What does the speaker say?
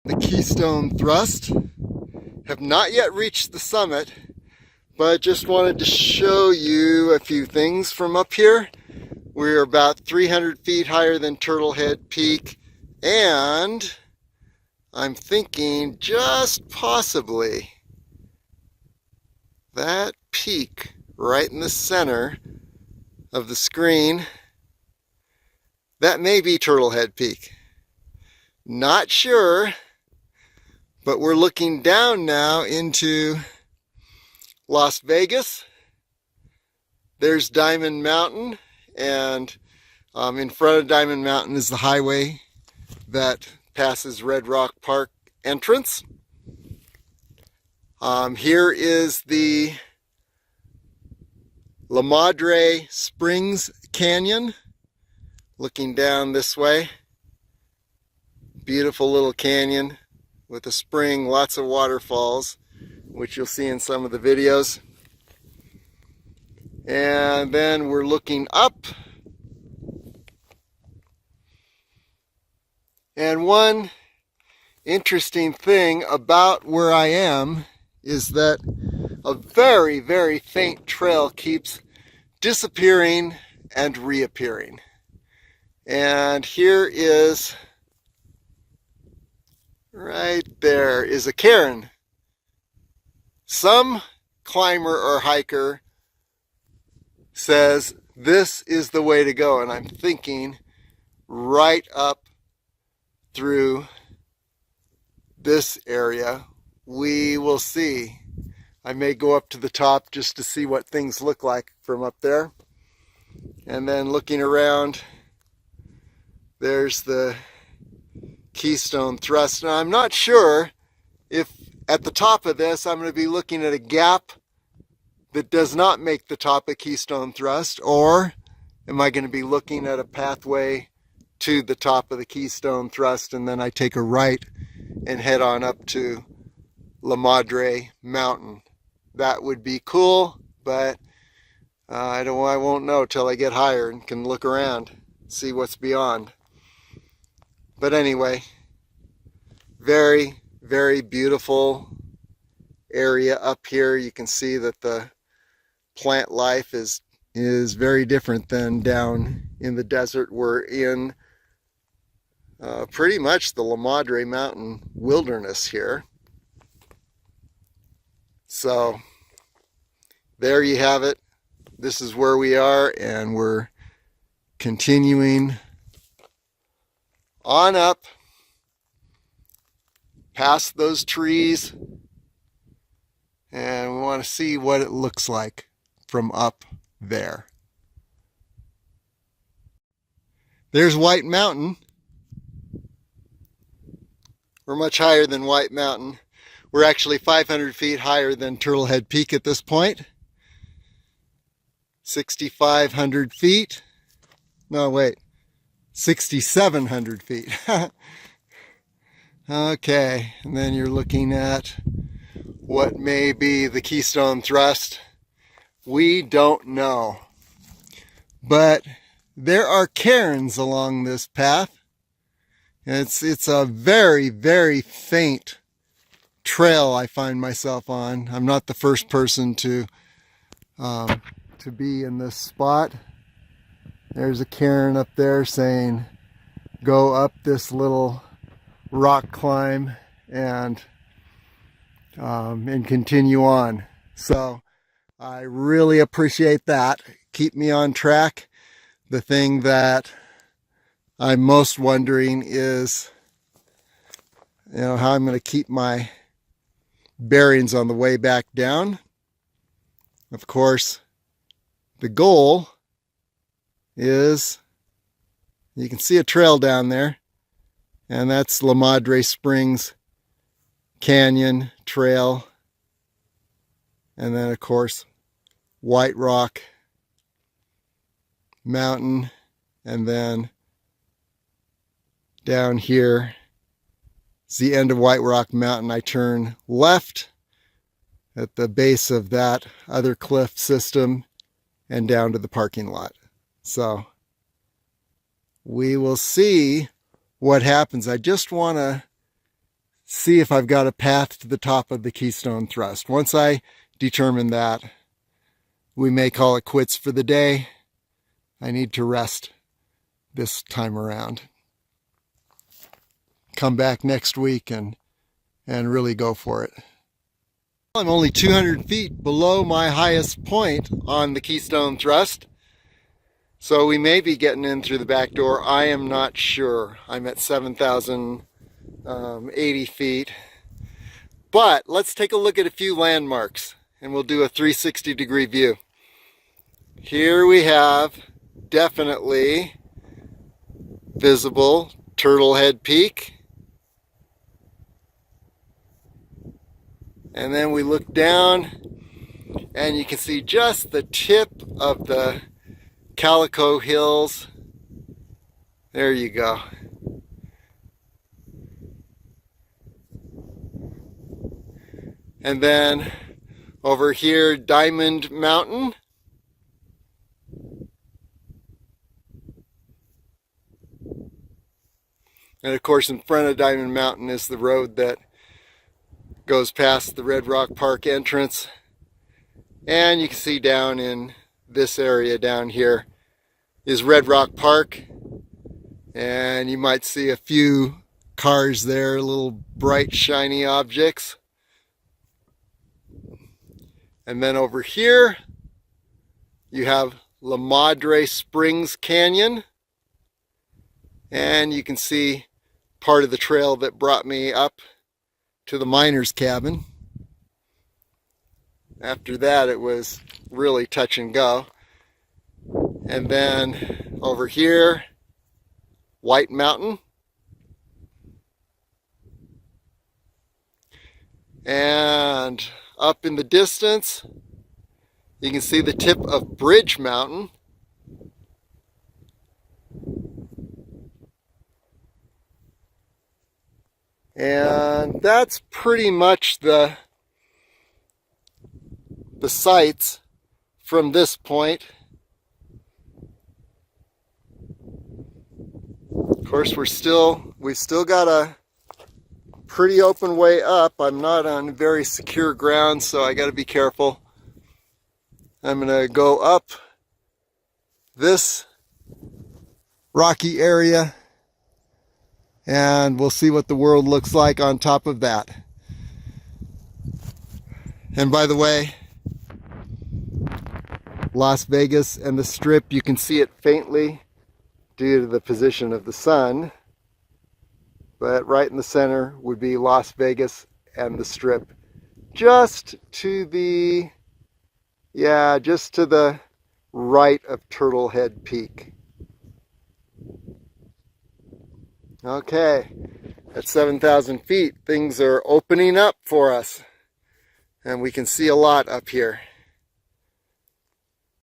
the Keystone Thrust. Have not yet reached the summit, but just wanted to show you a few things from up here. We're about 300 feet higher than Turtle Head Peak, and I'm thinking just possibly that peak right in the center of the screen, that may be Turtle Head Peak. Not sure, but we're looking down now into Las Vegas. There's Diamond Mountain, and in front of Diamond Mountain is the highway that passes Red Rock Park entrance. Here is the La Madre Springs Canyon, looking down this way. Beautiful little canyon with a spring, lots of waterfalls, which you'll see in some of the videos. And then we're looking up. And one interesting thing about where I am is that a very, very faint trail keeps disappearing and reappearing. And here is, right there is a cairn. Some climber or hiker says this is the way to go, and I'm thinking right up through this area. We will see. I may go up to the top just to see what things look like from up there. And then looking around, there's the Keystone Thrust. Now I'm not sure if at the top of this I'm going to be looking at a gap that does not make the top of Keystone Thrust, or am I going to be looking at a pathway to the top of the Keystone Thrust and then I take a right and head on up to La Madre Mountain. That would be cool, but I won't know till I get higher and can look around, see what's beyond. But anyway, very, very beautiful area up here. You can see that the plant life is very different than down in the desert. We're in pretty much the La Madre Mountain wilderness here. So there you have it. This is where we are, and we're continuing on up past those trees, and we want to see what it looks like from up there. There's White Mountain. We're much higher than White Mountain. We're actually 500 feet higher than Turtle Head Peak at this point. 6,500 feet. No, wait. 6,700 feet. Okay, and then you're looking at what may be the Keystone Thrust. We don't know. But there are cairns along this path. It's a very, very faint trail I find myself on. I'm not the first person to be in this spot. There's a cairn up there saying go up this little rock climb and continue on. So I really appreciate that. Keep me on track. The thing that I'm most wondering is, how I'm going to keep my bearings on the way back down. Of course, the goal is, you can see a trail down there, and that's La Madre Springs Canyon Trail. And then, of course, White Rock Mountain, and then down here is the end of White Rock Mountain. I turn left at the base of that other cliff system and down to the parking lot. So we will see what happens. I just want to see if I've got a path to the top of the Keystone Thrust. Once I determine that, we may call it quits for the day. I need to rest this time around. Come back next week and really go for it. I'm only 200 feet below my highest point on the Keystone Thrust, so we may be getting in through the back door. I am not sure. I'm at 7,080 feet. But let's take a look at a few landmarks and we'll do a 360-degree view. Here we have definitely visible Turtle Head Peak. And then we look down and you can see just the tip of the Calico Hills. There you go. And then over here, Diamond Mountain. And of course, in front of Diamond Mountain is the road that goes past the Red Rock Park entrance. And you can see down in this area down here is Red Rock Park. And you might see a few cars there, little bright shiny objects. And then over here you have La Madre Springs Canyon. And you can see part of the trail that brought me up to the miner's cabin. After that, it was really touch and go. And then over here, White Mountain. And up in the distance, you can see the tip of Bridge Mountain. And that's pretty much the sights from this point. Of course, we've still got a pretty open way up. I'm not on very secure ground, so I got to be careful. I'm going to go up this rocky area and we'll see what the world looks like on top of that. And by the way, Las Vegas and the Strip, you can see it faintly due to the position of the sun. But right in the center would be Las Vegas and the Strip. Just to the right of Turtle Head Peak. Okay, at 7,000 feet, things are opening up for us. And we can see a lot up here.